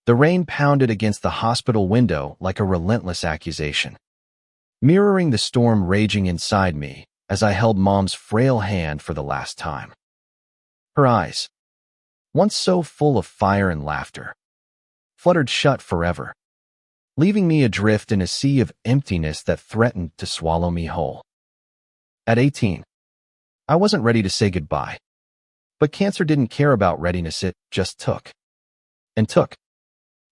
The rain pounded against the hospital window like a relentless accusation, mirroring the storm raging inside me as I held Mom's frail hand for the last time. Her eyes, once so full of fire and laughter, fluttered shut forever, leaving me adrift in a sea of emptiness that threatened to swallow me whole. At 18, I wasn't ready to say goodbye, but cancer didn't care about readiness. It just took and took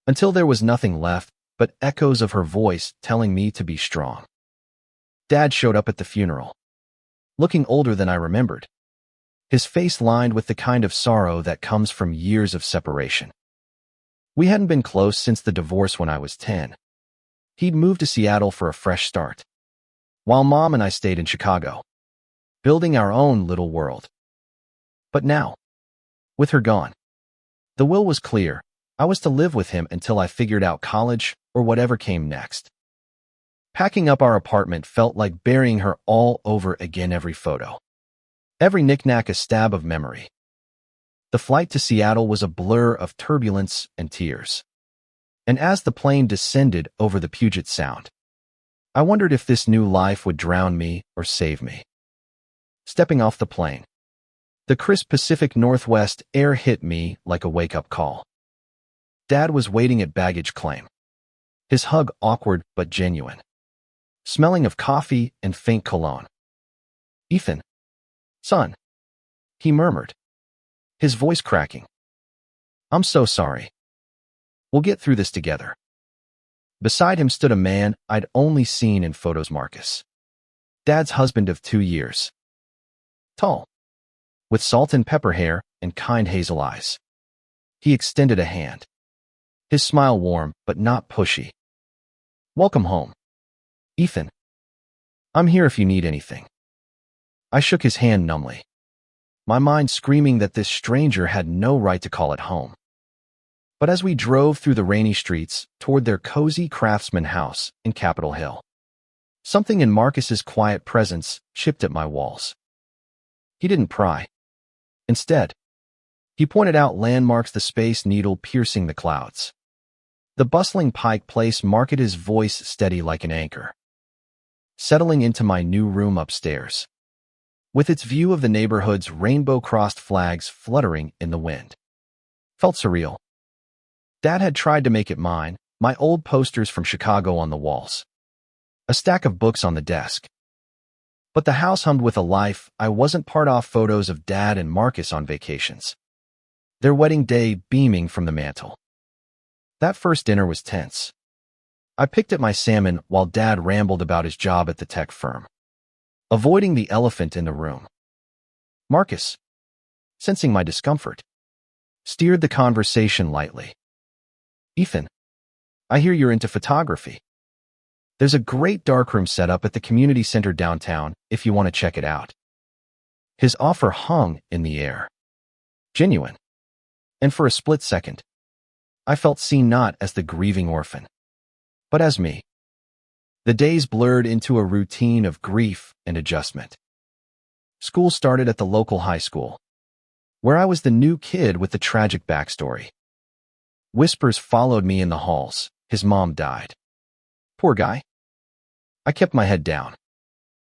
until there was nothing left but echoes of her voice telling me to be strong. Dad showed up at the funeral, looking older than I remembered, his face lined with the kind of sorrow that comes from years of separation. We hadn't been close since the divorce when I was 10. He'd moved to Seattle for a fresh start, while Mom and I stayed in Chicago, building our own little world. But now, with her gone, the will was clear. I was to live with him until I figured out college or whatever came next. Packing up our apartment felt like burying her all over again, every photo, every knick-knack a stab of memory. The flight to Seattle was a blur of turbulence and tears. And as the plane descended over the Puget Sound, I wondered if this new life would drown me or save me. Stepping off the plane, the crisp Pacific Northwest air hit me like a wake-up call. Dad was waiting at baggage claim, his hug awkward but genuine, smelling of coffee and faint cologne. "Ethan, son," he murmured, his voice cracking. "I'm so sorry. We'll get through this together." Beside him stood a man I'd only seen in photos, Marcus, Dad's husband of 2 years. Tall, with salt and pepper hair and kind hazel eyes. He extended a hand, his smile warm but not pushy. "Welcome home, Ethan. I'm here if you need anything." I shook his hand numbly, my mind screaming that this stranger had no right to call it home. But as we drove through the rainy streets toward their cozy craftsman house in Capitol Hill, something in Marcus's quiet presence chipped at my walls. He didn't pry. Instead, he pointed out landmarks, the Space Needle piercing the clouds, the bustling Pike Place Market, his voice steady like an anchor. Settling into my new room upstairs, with its view of the neighborhood's rainbow-crossed flags fluttering in the wind, felt surreal. Dad had tried to make it mine, my old posters from Chicago on the walls, a stack of books on the desk. But the house hummed with a life I wasn't part of, photos of Dad and Marcus on vacations, their wedding day beaming from the mantel. That first dinner was tense. I picked at my salmon while Dad rambled about his job at the tech firm, avoiding the elephant in the room. Marcus, sensing my discomfort, steered the conversation lightly. "Ethan, I hear you're into photography. There's a great darkroom set up at the community center downtown if you want to check it out." His offer hung in the air, genuine, and for a split second, I felt seen not as the grieving orphan, but as me. The days blurred into a routine of grief and adjustment. School started at the local high school, where I was the new kid with the tragic backstory. Whispers followed me in the halls. His mom died. Poor guy. I kept my head down,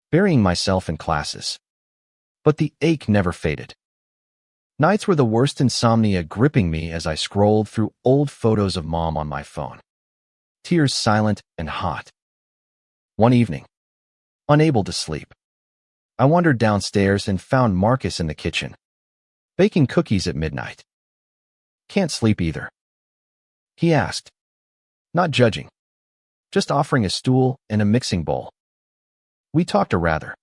burying myself in classes. But the ache never faded. Nights were the worst, insomnia gripping me as I scrolled through old photos of Mom on my phone, tears silent and hot. One evening, unable to sleep, I wandered downstairs and found Marcus in the kitchen, baking cookies at midnight. "Can't sleep either?" he asked, not judging, just offering a stool and a mixing bowl. We talked, or rather,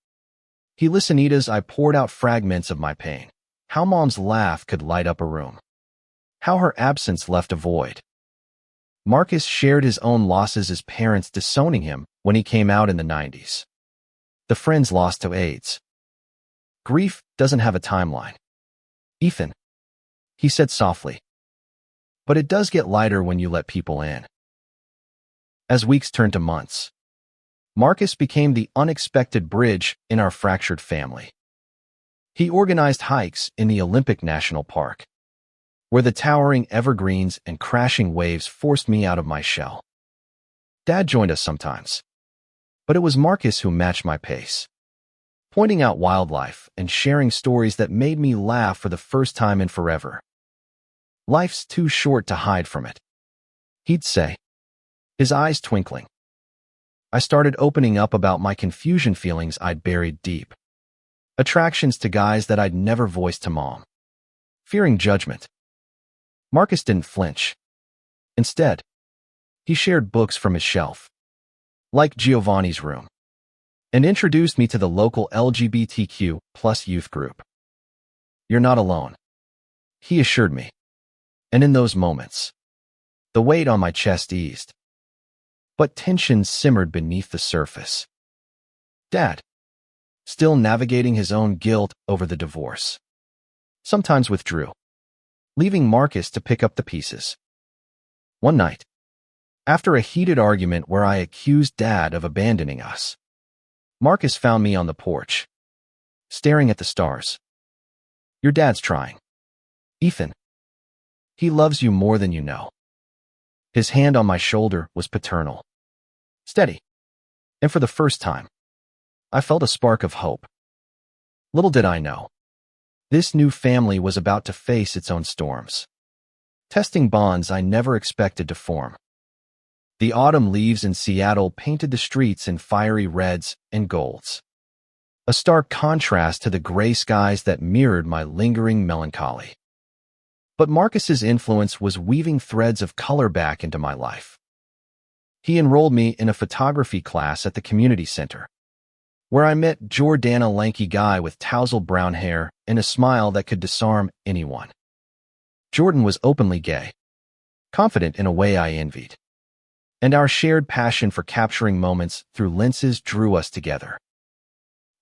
he listened as I poured out fragments of my pain. How Mom's laugh could light up a room, how her absence left a void. Marcus shared his own losses, his parents disowning him when he came out in the 90s. The friends lost to AIDS. Grief doesn't have a timeline, Ethan, he said softly. But it does get lighter when you let people in. As weeks turned to months, Marcus became the unexpected bridge in our fractured family. He organized hikes in the Olympic National Park, where the towering evergreens and crashing waves forced me out of my shell. Dad joined us sometimes, but it was Marcus who matched my pace, pointing out wildlife and sharing stories that made me laugh for the first time in forever. "Life's too short to hide from it," he'd say, his eyes twinkling. I started opening up about my confusion feelings I'd buried deep, attractions to guys that I'd never voiced to Mom, fearing judgment. Marcus didn't flinch. Instead, he shared books from his shelf, like Giovanni's Room, and introduced me to the local LGBTQ plus youth group. "You're not alone," he assured me. And in those moments, the weight on my chest eased. But tension simmered beneath the surface. Dad, still navigating his own guilt over the divorce, sometimes withdrew, leaving Marcus to pick up the pieces. One night, after a heated argument where I accused Dad of abandoning us, Marcus found me on the porch, staring at the stars. "Your dad's trying, Ethan. He loves you more than you know." His hand on my shoulder was paternal, steady, and for the first time, I felt a spark of hope. Little did I know, this new family was about to face its own storms, testing bonds I never expected to form. The autumn leaves in Seattle painted the streets in fiery reds and golds, a stark contrast to the gray skies that mirrored my lingering melancholy. But Marcus's influence was weaving threads of color back into my life. He enrolled me in a photography class at the community center, where I met Jordan, a lanky guy with tousled brown hair and a smile that could disarm anyone. Jordan was openly gay, confident in a way I envied, and our shared passion for capturing moments through lenses drew us together.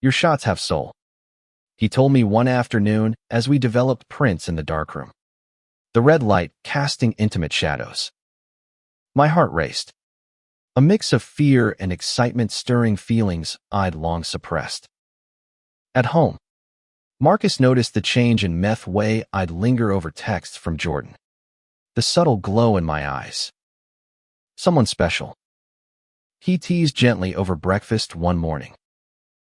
"Your shots have soul," he told me one afternoon as we developed prints in the darkroom, the red light casting intimate shadows. My heart raced, a mix of fear and excitement stirring feelings I'd long suppressed. At home, Marcus noticed the change in meth way I'd linger over texts from Jordan, the subtle glow in my eyes. "Someone special," he teased gently over breakfast one morning,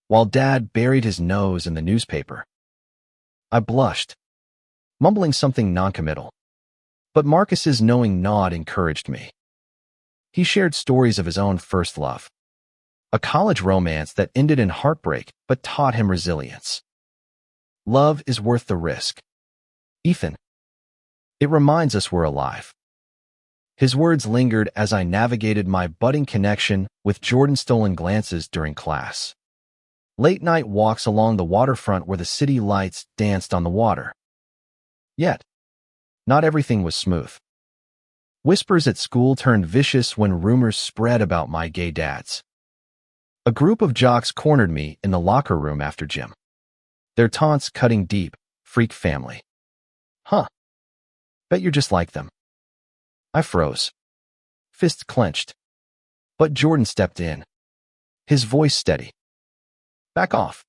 while Dad buried his nose in the newspaper. I blushed, mumbling something noncommittal, but Marcus's knowing nod encouraged me. He shared stories of his own first love, a college romance that ended in heartbreak but taught him resilience. "Love is worth the risk, Ethan. It reminds us we're alive." His words lingered as I navigated my budding connection with Jordan's stolen glances during class, late-night walks along the waterfront where the city lights danced on the water. Yet, not everything was smooth. Whispers at school turned vicious when rumors spread about my gay dads. A group of jocks cornered me in the locker room after gym, their taunts cutting deep. "Freak family. Huh. Bet you're just like them." I froze, fists clenched. But Jordan stepped in, his voice steady. "Back off,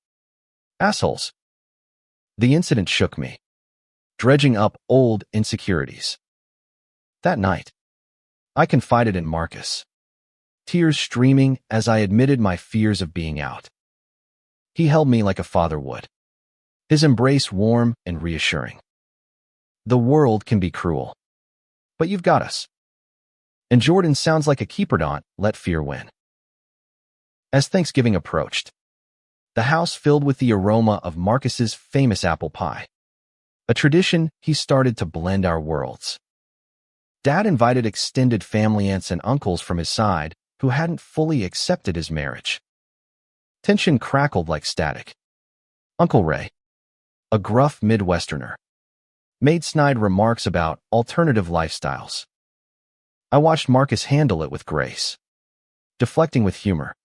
assholes." The incident shook me, dredging up old insecurities. That night, I confided in Marcus, tears streaming as I admitted my fears of being out. He held me like a father would, his embrace warm and reassuring. "The world can be cruel, but you've got us." And Jordan sounds like a keeper. Don't let fear win. As Thanksgiving approached, the house filled with the aroma of Marcus's famous apple pie, a tradition he started to blend our worlds. Dad invited extended family aunts and uncles from his side who hadn't fully accepted his marriage. Tension crackled like static. Uncle Ray, a gruff Midwesterner, made snide remarks about alternative lifestyles. I watched Marcus handle it with grace, deflecting with humor,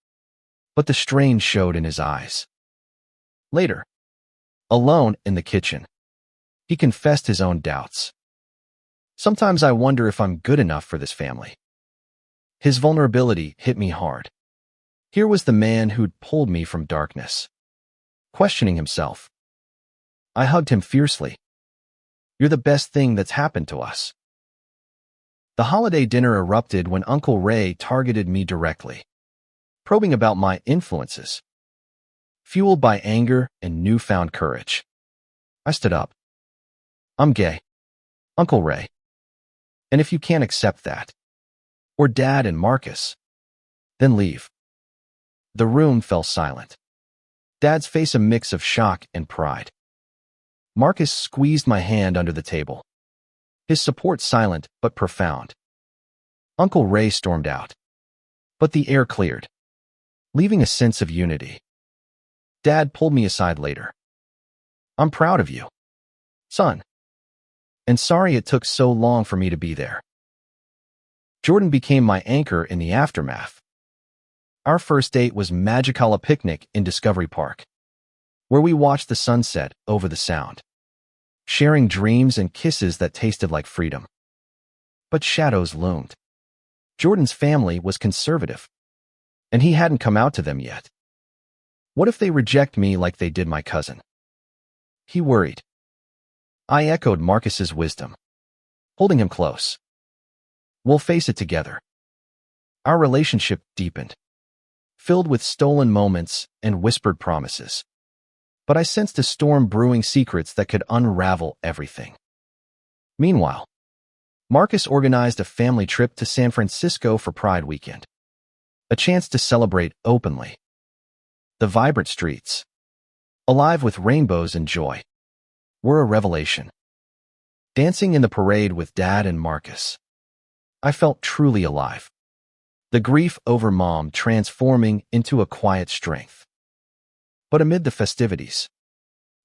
but the strain showed in his eyes. Later, alone in the kitchen, he confessed his own doubts. "Sometimes I wonder if I'm good enough for this family." His vulnerability hit me hard. Here was the man who'd pulled me from darkness, questioning himself. I hugged him fiercely. You're the best thing that's happened to us. The holiday dinner erupted when Uncle Ray targeted me directly, probing about my influences. Fueled by anger and newfound courage, I stood up. I'm gay, Uncle Ray. And if you can't accept that, or Dad and Marcus, then leave. The room fell silent. Dad's face a mix of shock and pride. Marcus squeezed my hand under the table, his support silent but profound. Uncle Ray stormed out, but the air cleared, leaving a sense of unity. Dad pulled me aside later. I'm proud of you, son. And sorry it took so long for me to be there. Jordan became my anchor in the aftermath. Our first date was Magicala picnic in Discovery Park, where we watched the sunset over the sound, sharing dreams and kisses that tasted like freedom. But shadows loomed. Jordan's family was conservative, and he hadn't come out to them yet. What if they reject me like they did my cousin? He worried. I echoed Marcus's wisdom, holding him close. We'll face it together. Our relationship deepened, filled with stolen moments and whispered promises. But I sensed a storm brewing, secrets that could unravel everything. Meanwhile, Marcus organized a family trip to San Francisco for Pride Weekend, a chance to celebrate openly. The vibrant streets, alive with rainbows and joy, were a revelation. Dancing in the parade with Dad and Marcus, I felt truly alive. The grief over Mom transforming into a quiet strength. But amid the festivities,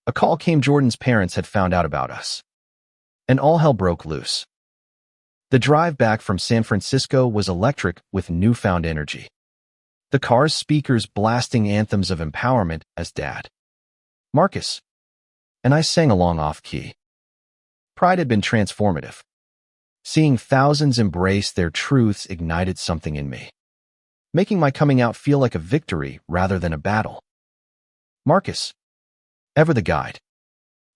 a call came. Jordan's parents had found out about us, and all hell broke loose. The drive back from San Francisco was electric with newfound energy. The car's speakers blasting anthems of empowerment as Dad, Marcus, and I sang along off-key. Pride had been transformative. Seeing thousands embrace their truths ignited something in me, making my coming out feel like a victory rather than a battle. Marcus, ever the guide,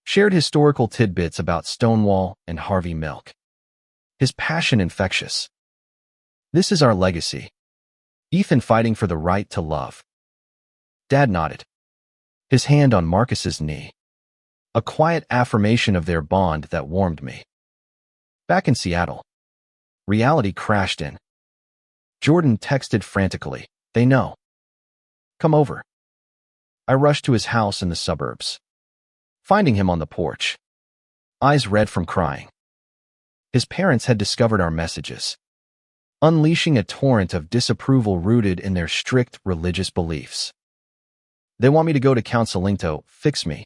shared historical tidbits about Stonewall and Harvey Milk. His passion infectious. This is our legacy. Ethan fighting for the right to love. Dad nodded, his hand on Marcus's knee, a quiet affirmation of their bond that warmed me. Back in Seattle, reality crashed in. Jordan texted frantically, "They know. Come over." I rushed to his house in the suburbs, finding him on the porch, eyes red from crying. His parents had discovered our messages, unleashing a torrent of disapproval rooted in their strict religious beliefs. "They want me to go to counseling to fix me,"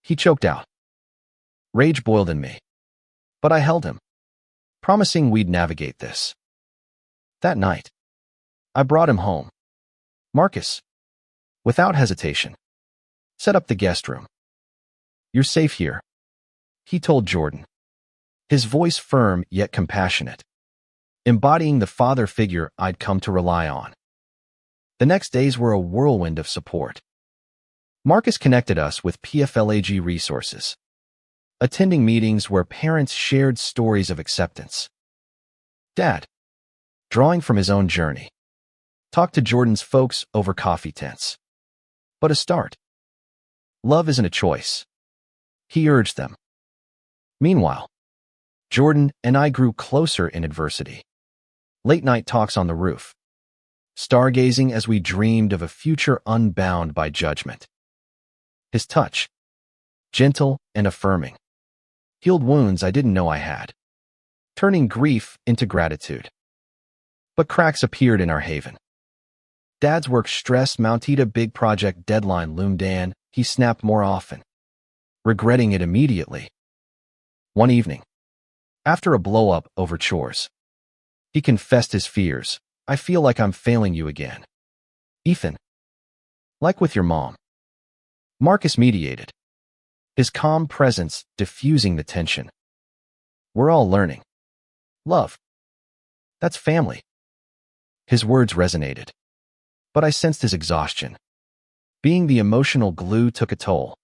he choked out. Rage boiled in me, but I held him, promising we'd navigate this. That night, I brought him home. Marcus, without hesitation, set up the guest room. "You're safe here," he told Jordan, his voice firm yet compassionate, embodying the father figure I'd come to rely on. The next days were a whirlwind of support. Marcus connected us with PFLAG resources, attending meetings where parents shared stories of acceptance. Dad, drawing from his own journey, talked to Jordan's folks over coffee tents. But a start. Love isn't a choice, he urged them. Meanwhile, Jordan and I grew closer in adversity. Late-night talks on the roof, stargazing as we dreamed of a future unbound by judgment. His touch, gentle and affirming, healed wounds I didn't know I had, turning grief into gratitude. But cracks appeared in our haven. Dad's work stress mounted, a big project deadline loomed and he snapped more often, regretting it immediately. One evening, after a blow-up over chores, he confessed his fears. "I feel like I'm failing you again, Ethan. Like with your mom." Marcus mediated, his calm presence diffusing the tension. "We're all learning. Love. That's family." His words resonated, but I sensed his exhaustion. Being the emotional glue took a toll.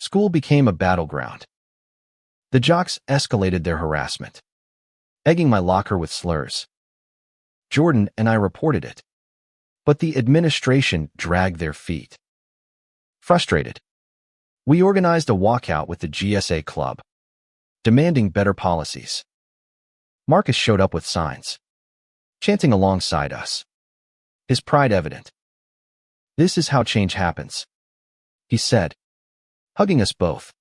School became a battleground. The jocks escalated their harassment, egging my locker with slurs. Jordan and I reported it, but the administration dragged their feet. Frustrated, we organized a walkout with the GSA club, demanding better policies. Marcus showed up with signs, chanting alongside us, his pride evident. "This is how change happens," he said, hugging us both.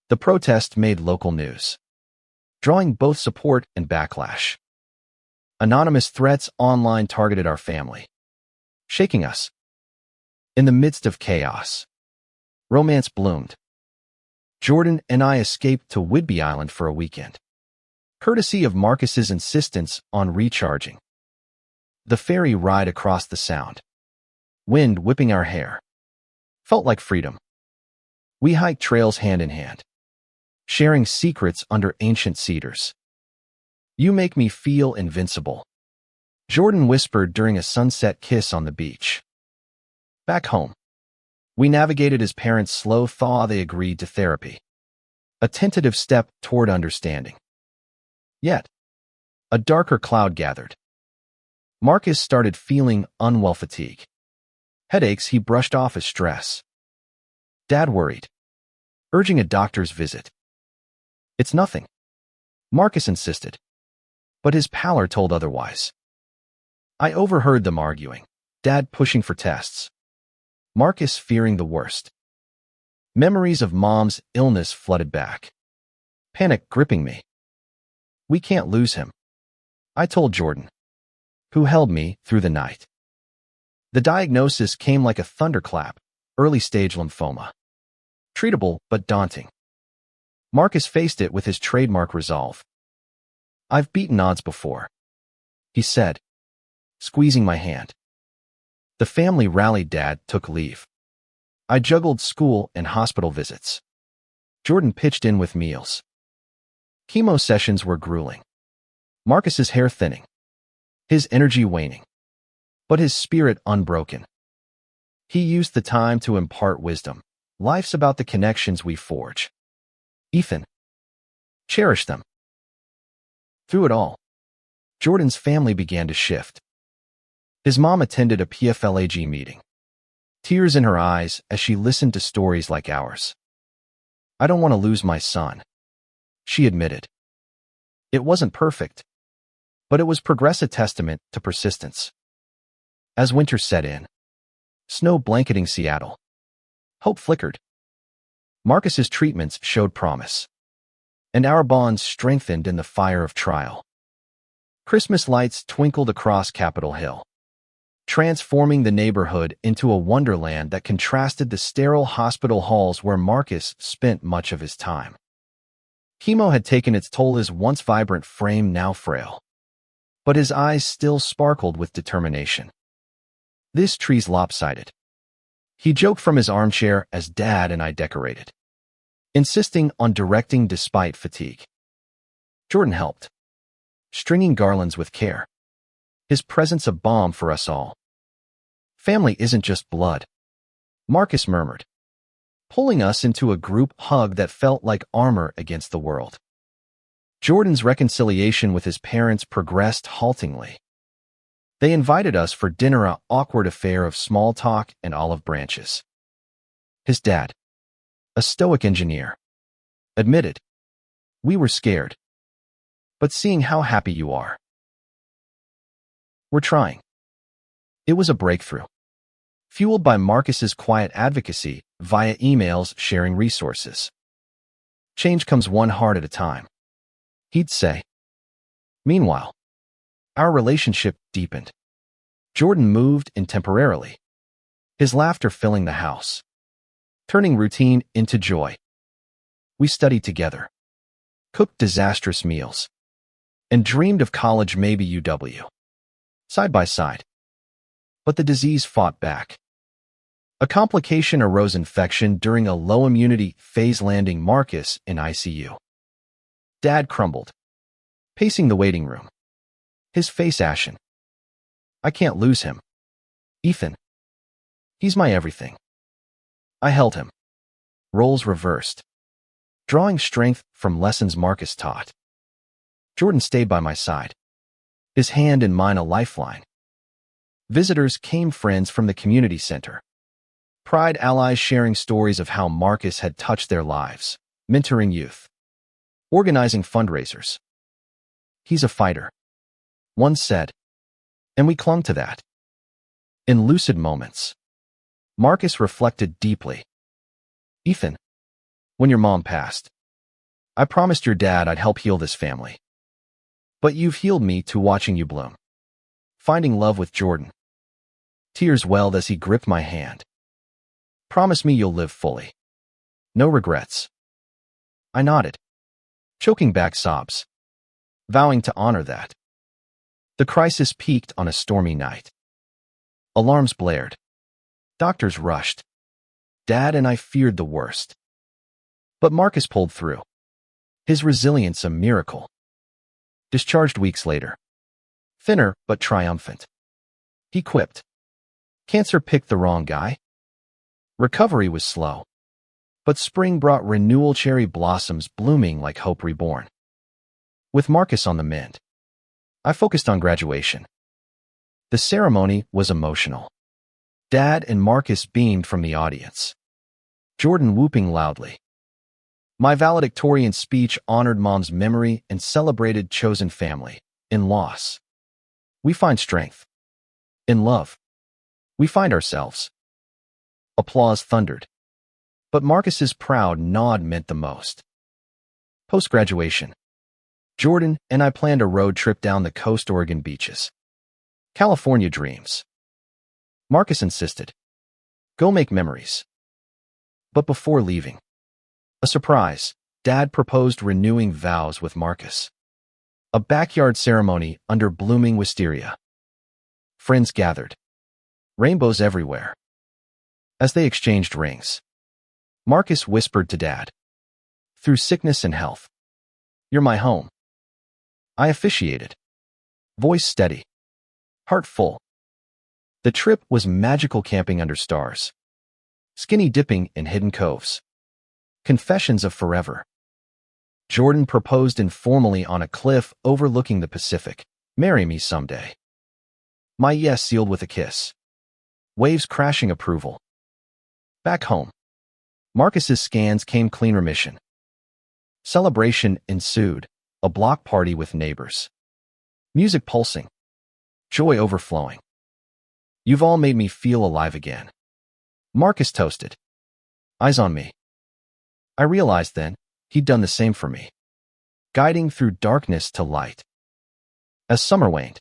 The protest made local news, drawing both support and backlash. Anonymous threats online targeted our family, shaking us. In the midst of chaos, romance bloomed. Jordan and I escaped to Whidbey Island for a weekend, courtesy of Marcus's insistence on recharging. The ferry ride across the Sound, wind whipping our hair, felt like freedom. We hiked trails hand in hand, sharing secrets under ancient cedars. "You make me feel invincible," Jordan whispered during a sunset kiss on the beach. Back home, we navigated his parents' slow thaw. They agreed to therapy, a tentative step toward understanding. Yet, a darker cloud gathered. Marcus started feeling unwell fatigue. Headaches he brushed off as stress. Dad worried, urging a doctor's visit. "It's nothing," Marcus insisted, but his pallor told otherwise. I overheard them arguing, Dad pushing for tests, Marcus fearing the worst. Memories of Mom's illness flooded back, panic gripping me. "We can't lose him," I told Jordan, who held me through the night. The diagnosis came like a thunderclap: early-stage lymphoma. Treatable but daunting. Marcus faced it with his trademark resolve. "I've beaten odds before," he said, squeezing my hand. The family rallied. Dad took leave. I juggled school and hospital visits. Jordan pitched in with meals. Chemo sessions were grueling. Marcus's hair thinning, his energy waning, but his spirit unbroken. He used the time to impart wisdom. "Life's about the connections we forge, Ethan. Cherish them." Through it all, Jordan's family began to shift. His mom attended a PFLAG meeting, tears in her eyes as she listened to stories like ours. "I don't want to lose my son," she admitted. It wasn't perfect, but it was progress, a testament to persistence. As winter set in, snow blanketing Seattle, hope flickered. Marcus's treatments showed promise, and our bonds strengthened in the fire of trial. Christmas lights twinkled across Capitol Hill, transforming the neighborhood into a wonderland that contrasted the sterile hospital halls where Marcus spent much of his time. Chemo had taken its toll, his once vibrant frame now frail, but his eyes still sparkled with determination. "This tree's lopsided," he joked from his armchair as Dad and I decorated, insisting on directing despite fatigue. Jordan helped, stringing garlands with care, his presence a balm for us all. "Family isn't just blood," Marcus murmured, pulling us into a group hug that felt like armor against the world. Jordan's reconciliation with his parents progressed haltingly. They invited us for dinner, an awkward affair of small talk and olive branches. His dad, a stoic engineer, admitted, "We were scared, but seeing how happy you are, we're trying." It was a breakthrough, fueled by Marcus's quiet advocacy via emails sharing resources. "Change comes one heart at a time," he'd say. Meanwhile, our relationship deepened. Jordan moved in temporarily, his laughter filling the house, turning routine into joy. We studied together, cooked disastrous meals, and dreamed of college, maybe UW, side by side. But the disease fought back. A complication arose: infection during a low-immunity phase, landing Marcus in ICU. Dad crumbled, pacing the waiting room, his face ashen. "I can't lose him, Ethan. He's my everything." I held him, roles reversed. drawing strength from lessons Marcus taught. Jordan stayed by my side, his hand in mine a lifeline. Visitors came, friends from the community center. Pride allies sharing stories of how Marcus had touched their lives, mentoring youth, organizing fundraisers. He's a fighter, one said, and we clung to that. In lucid moments, Marcus reflected deeply. Ethan, when your mom passed, I promised your dad I'd help heal this family. But you've healed me to watching you bloom. Finding love with Jordan. Tears welled as he gripped my hand. Promise me you'll live fully. No regrets. I nodded, choking back sobs, vowing to honor that. The crisis peaked on a stormy night. Alarms blared. Doctors rushed. Dad and I feared the worst. But Marcus pulled through. His resilience a miracle. Discharged weeks later. Thinner but triumphant. He quipped. Cancer picked the wrong guy. Recovery was slow. But spring brought renewal, cherry blossoms blooming like hope reborn. With Marcus on the mend, I focused on graduation. The ceremony was emotional. Dad and Marcus beamed from the audience, Jordan whooping loudly. My valedictorian speech honored Mom's memory and celebrated chosen family. In loss, we find strength. In love, we find ourselves. Applause thundered. But Marcus's proud nod meant the most. Post-graduation, Jordan and I planned a road trip down the coast, Oregon beaches. California dreams. Marcus insisted. Go make memories. But before leaving, a surprise, Dad proposed renewing vows with Marcus. A backyard ceremony under blooming wisteria. Friends gathered. Rainbows everywhere. As they exchanged rings, Marcus whispered to Dad, through sickness and health, you're my home. I officiated. Voice steady. Heart full. The trip was magical, camping under stars. Skinny dipping in hidden coves. Confessions of forever. Jordan proposed informally on a cliff overlooking the Pacific. Marry me someday. My yes sealed with a kiss. Waves crashing approval. Back home, Marcus's scans came clean remission. Celebration ensued, a block party with neighbors. Music pulsing. Joy overflowing. You've all made me feel alive again. Marcus toasted. Eyes on me. I realized then, he'd done the same for me. Guiding through darkness to light. As summer waned,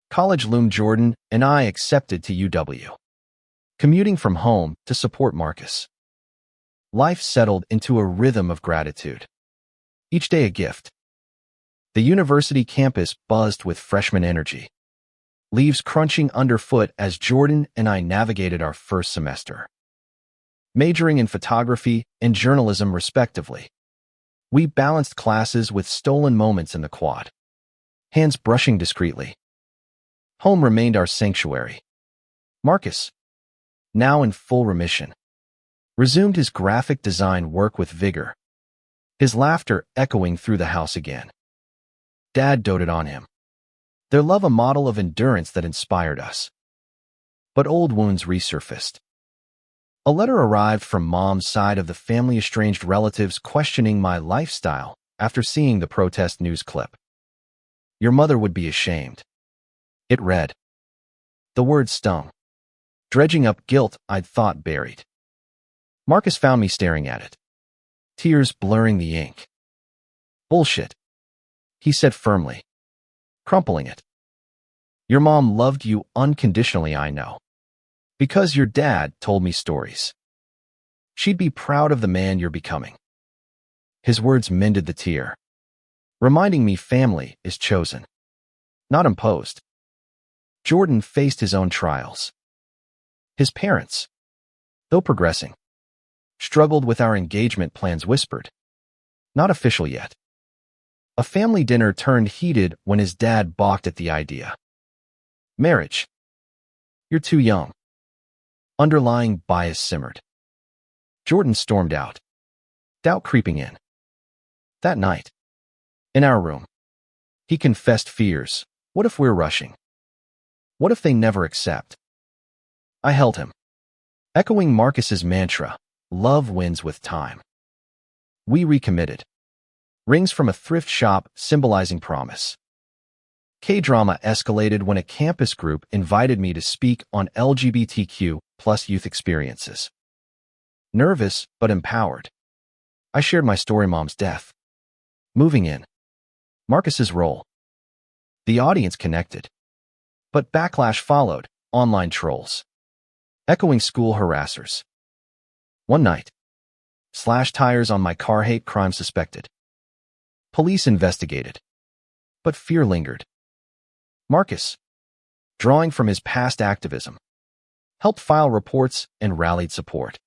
college loomed. Jordan and I accepted to UW. Commuting from home to support Marcus. Life settled into a rhythm of gratitude. Each day a gift. The university campus buzzed with freshman energy. Leaves crunching underfoot as Jordan and I navigated our first semester. Majoring in photography and journalism respectively. We balanced classes with stolen moments in the quad. Hands brushing discreetly. Home remained our sanctuary. Marcus, now in full remission, resumed his graphic design work with vigor, his laughter echoing through the house again. Dad doted on him, their love a model of endurance that inspired us. But old wounds resurfaced. A letter arrived from Mom's side of the family, estranged relatives questioning my lifestyle after seeing the protest news clip. Your mother would be ashamed. It read. The word stung, dredging up guilt I'd thought buried. Marcus found me staring at it, tears blurring the ink. Bullshit, he said firmly, crumpling it. Your mom loved you unconditionally, I know. Because your dad told me stories. She'd be proud of the man you're becoming. His words mended the tear, reminding me family is chosen, not imposed. Jordan faced his own trials. His parents, though progressing, struggled with our engagement plans, whispered. Not official yet. A family dinner turned heated when his dad balked at the idea. Marriage. You're too young. Underlying bias simmered. Jordan stormed out, doubt creeping in. That night, in our room, he confessed fears. What if we're rushing? What if they never accept? I held him, echoing Marcus's mantra, love wins with time. We recommitted. Rings from a thrift shop symbolizing promise. K-drama escalated when a campus group invited me to speak on LGBTQ plus youth experiences. Nervous but empowered, I shared my story: mom's death. Moving in. Marcus's role. The audience connected. But backlash followed, online trolls. Echoing school harassers. One night. Slash tires on my car, hate crime suspected. Police investigated. But fear lingered. Marcus, drawing from his past activism, helped file reports and rallied support.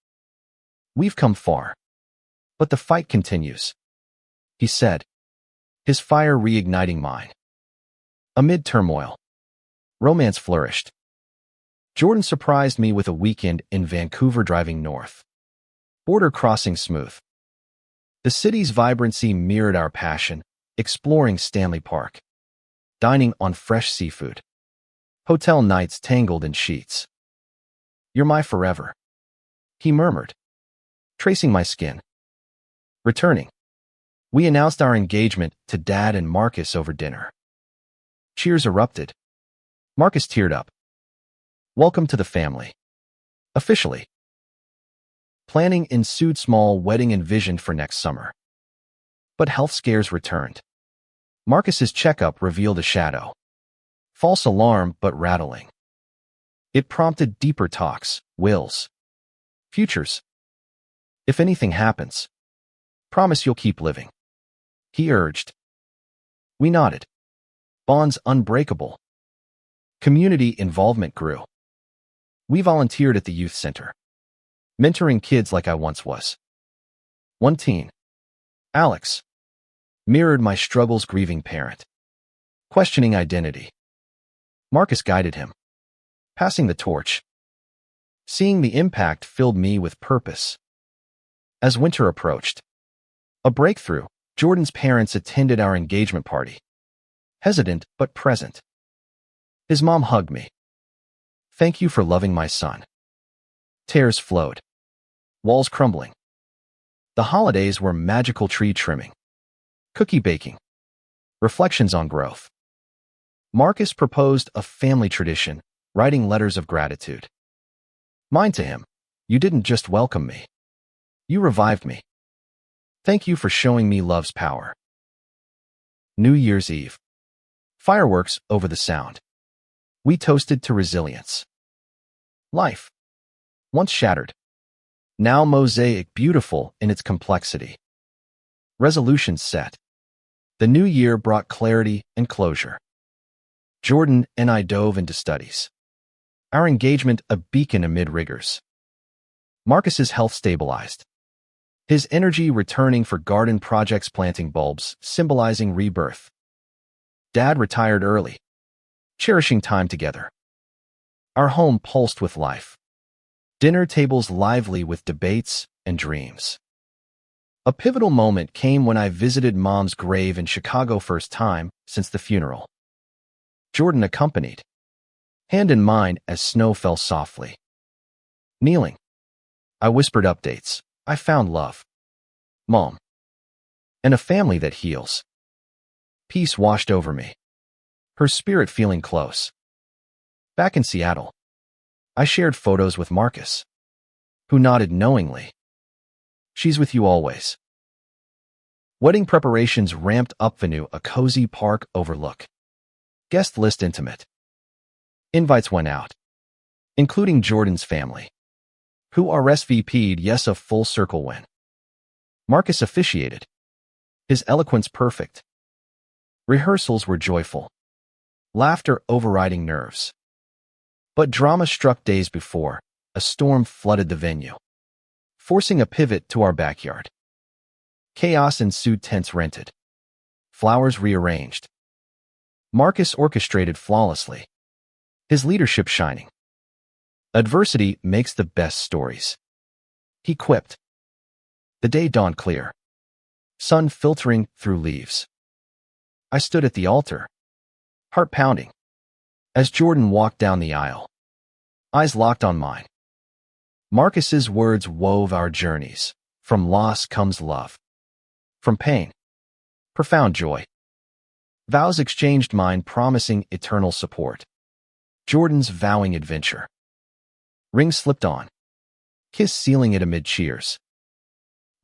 We've come far. But the fight continues, he said, his fire reigniting mine. Amid turmoil, romance flourished. Jordan surprised me with a weekend in Vancouver driving north. Border crossing smooth. The city's vibrancy mirrored our passion, exploring Stanley Park. Dining on fresh seafood. Hotel nights tangled in sheets. You're my forever, he murmured, tracing my skin. Returning, we announced our engagement to Dad and Marcus over dinner. Cheers erupted. Marcus teared up. Welcome to the family. Officially. Planning ensued, small wedding envisioned for next summer. But health scares returned. Marcus's checkup revealed a shadow. False alarm, but rattling. It prompted deeper talks, wills, futures. If anything happens, promise you'll keep living, he urged. We nodded. Bonds unbreakable. Community involvement grew. We volunteered at the youth center, mentoring kids like I once was. One teen, Alex, mirrored my struggles, grieving parent, questioning identity. Marcus guided him, passing the torch. Seeing the impact filled me with purpose. As winter approached, a breakthrough, Jordan's parents attended our engagement party. Hesitant but present. His mom hugged me. Thank you for loving my son. Tears flowed. Walls crumbling. The holidays were magical: tree trimming, cookie baking, reflections on growth. Marcus proposed a family tradition, writing letters of gratitude. Mine to him: you didn't just welcome me. You revived me. Thank you for showing me love's power. New Year's Eve. Fireworks over the sound. We toasted to resilience. Life, once shattered, now mosaic, beautiful in its complexity. Resolutions set. The new year brought clarity and closure. Jordan and I dove into studies. Our engagement a beacon amid rigors. Marcus's health stabilized. His energy returning for garden projects, planting bulbs, symbolizing rebirth. Dad retired early, cherishing time together. Our home pulsed with life. Dinner tables lively with debates and dreams. A pivotal moment came when I visited Mom's grave in Chicago, first time since the funeral. Jordan accompanied, hand in mind as snow fell softly. Kneeling, I whispered updates. I found love, Mom, and a family that heals. Peace washed over me, her spirit feeling close. Back in Seattle, I shared photos with Marcus, who nodded knowingly. She's with you always. Wedding preparations ramped up. Venue, a cozy park overlook. Guest list intimate. Invites went out, including Jordan's family, who RSVP'd. Yes, a full circle win. Marcus officiated, his eloquence perfect. Rehearsals were joyful, laughter overriding nerves. But drama struck days before. A storm flooded the venue, forcing a pivot to our backyard. Chaos ensued, tents rented, flowers rearranged. Marcus orchestrated flawlessly, his leadership shining. Adversity makes the best stories, he quipped. The day dawned clear. sun filtering through leaves. I stood at the altar, heart pounding, as Jordan walked down the aisle, eyes locked on mine. Marcus's words wove our journeys. From loss comes love. From pain, profound joy. Vows exchanged, mine promising eternal support, Jordan's vowing adventure. Ring slipped on, kiss sealing it amid cheers.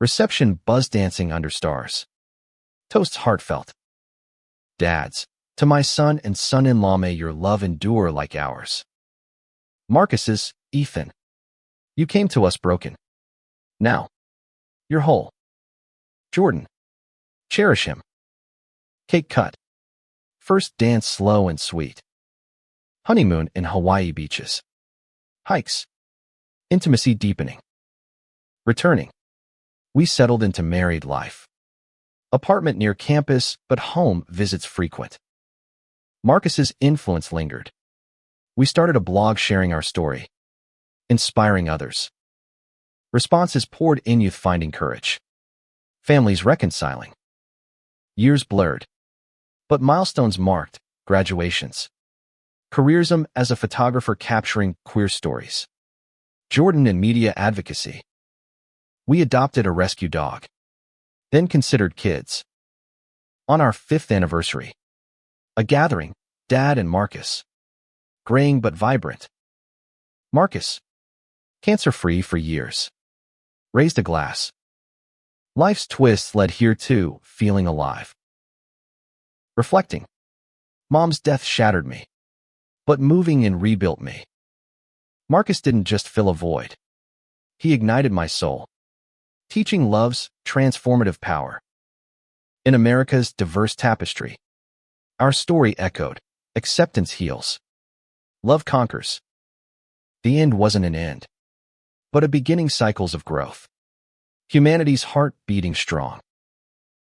Reception buzz dancing under stars. Toasts heartfelt. Dads, to my son and son-in-law, may your love endure like ours. Marcus's, Ethan, you came to us broken. Now, you're whole. Jordan, cherish him. Cake cut. First dance slow and sweet. Honeymoon in Hawaii beaches. Hikes. Intimacy deepening. Returning. We settled into married life. Apartment near campus, but home visits frequent. Marcus's influence lingered. We started a blog sharing our story, inspiring others. Responses poured in, youth finding courage. Families reconciling. Years blurred, but milestones marked, graduations. Careerism as a photographer capturing queer stories. Jordan in media advocacy. We adopted a rescue dog, then considered kids. On our 5th anniversary, a gathering, Dad and Marcus. Graying but vibrant. Marcus, cancer-free for years. Raised a glass. Life's twists led here too, feeling alive. Reflecting. Mom's death shattered me, but moving in rebuilt me. Marcus didn't just fill a void. He ignited my soul, teaching love's transformative power. In America's diverse tapestry, our story echoed, acceptance heals. Love conquers. The end wasn't an end, but a beginning, cycles of growth. Humanity's heart beating strong.